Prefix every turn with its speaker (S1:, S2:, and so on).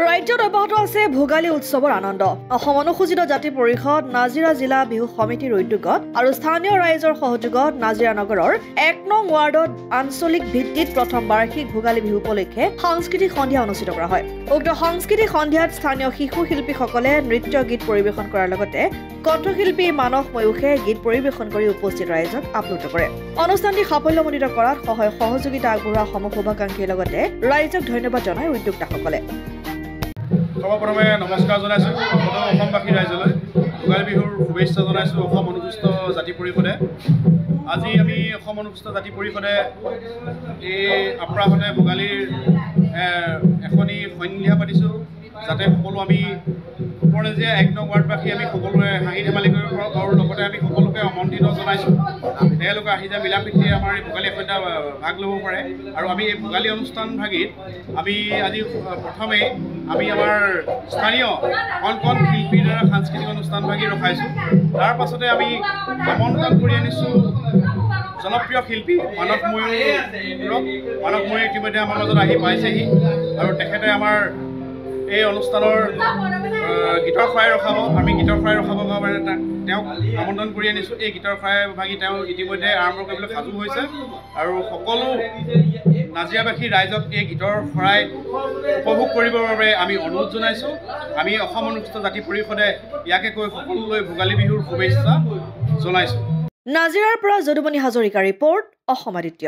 S1: ৰাজ্যত অব্যাহত আছে ভোগালী উৎসৱৰ আনন্দ। অসম অনুসূচিত জাতি পৰিষদ নাজিৰা জিলা বিহু সমিতিৰ উদ্যোগত আৰু স্থানীয় ৰাইজৰ সহযোগত নাজিৰা নগৰৰ ১ নং ৱাৰ্ডত আঞ্চলিক ভিত্তিত প্ৰথম বাৰ্ষিক ভোগালী বিহু উপলক্ষে সাংস্কৃতিক সন্ধিয়া অনুষ্ঠিত কৰা হয়। উক্ত সাংস্কৃতিক সন্ধিয়াত স্থানীয় শিশু শিল্পীসকলে নৃত্য গীত পৰিৱেশন কৰাৰ লগতে কণ্ঠশিল্পী মানস ময়ূখে গীত পৰিৱেশন কৰি উপস্থিত ৰাইজক আপ্লুত কৰে। অনুষ্ঠানটি সাফল্যমণ্ডিত কৰাত সহযোগিতা আগবঢ়োৱা সমশুভাকাংক্ষীৰ লগতে ৰাইজক ধন্যবাদ জনায় উদ্যোক্তাসকলে।
S2: সৰ্বপ্ৰথমে নমস্কাৰ জনাইছোঁ অসমবাসী ৰাইজলৈ। ভোগালী বিহুৰ শুভেচ্ছা জনাইছোঁ অসম অনুসূচিত জাতি পৰিষদে। আজি আমি অসম অনুসূচিত জাতি পৰিষদে এই আপ্ৰাসতে ভোগালীৰ এখনি সন্ধিয়া পাতিছোঁ, যাতে সকলো আমি উপনেজীয়া ১ নং ৱাৰ্ডবাসী আমি সকলোৱে হাঁহি ধেমালি কৰিব পাৰোঁ আৰু লগতে আমি সকলোকে আমন্ত্ৰণ জনাইছোঁ তেওঁলোকে আহি যায় মিলা প্ৰীতিৰে আমাৰ এই ভোগালী সন্ধ্যা ভাগ ল'ব পাৰে। আৰু আমি এই ভোগালী অনুষ্ঠান ভাগিত আমি আজি প্ৰথমেই আমি আমাৰ স্থানীয় কণ শিল্পীৰ দ্বাৰা সাংস্কৃতিক অনুষ্ঠান ভাগি ৰখাইছোঁ। তাৰ পাছতে আমি আমন্ত্ৰণ কৰি আনিছোঁ জনপ্ৰিয় শিল্পী মানস ময়ূৰক। মানস ময়ূৰ ইতিমধ্যে আমাৰ মাজত আহি পাইছেহি আৰু তেখেতে আমাৰ এই অনুষ্ঠানৰ গীতৰ শৰাই ৰখাব। আমি গীতৰ শৰাই ৰখাবৰ কাৰণে তেওঁক আমন্ত্ৰণ কৰি আনিছোঁ। এই গীতৰ শৰাই ভাগি তেওঁ ইতিমধ্যে আৰম্ভ কৰিবলৈ সাজু হৈছে আৰু সকলো নাজিৰাবাসী ৰাইজক এই গীতৰ শৰাই উপভোগ কৰিবৰ বাবে আমি অনুৰোধ জনাইছোঁ। আমি অসম অনুসূচিত জাতি পৰিষদে ইয়াকে কৈ সকলোলৈ ভোগালী বিহুৰ শুভেচ্ছা জনাইছোঁ।
S1: নাজিৰাৰ পৰা যদুমণি হাজৰিকা ৰিপৰ্ট, অসম আদিত্য।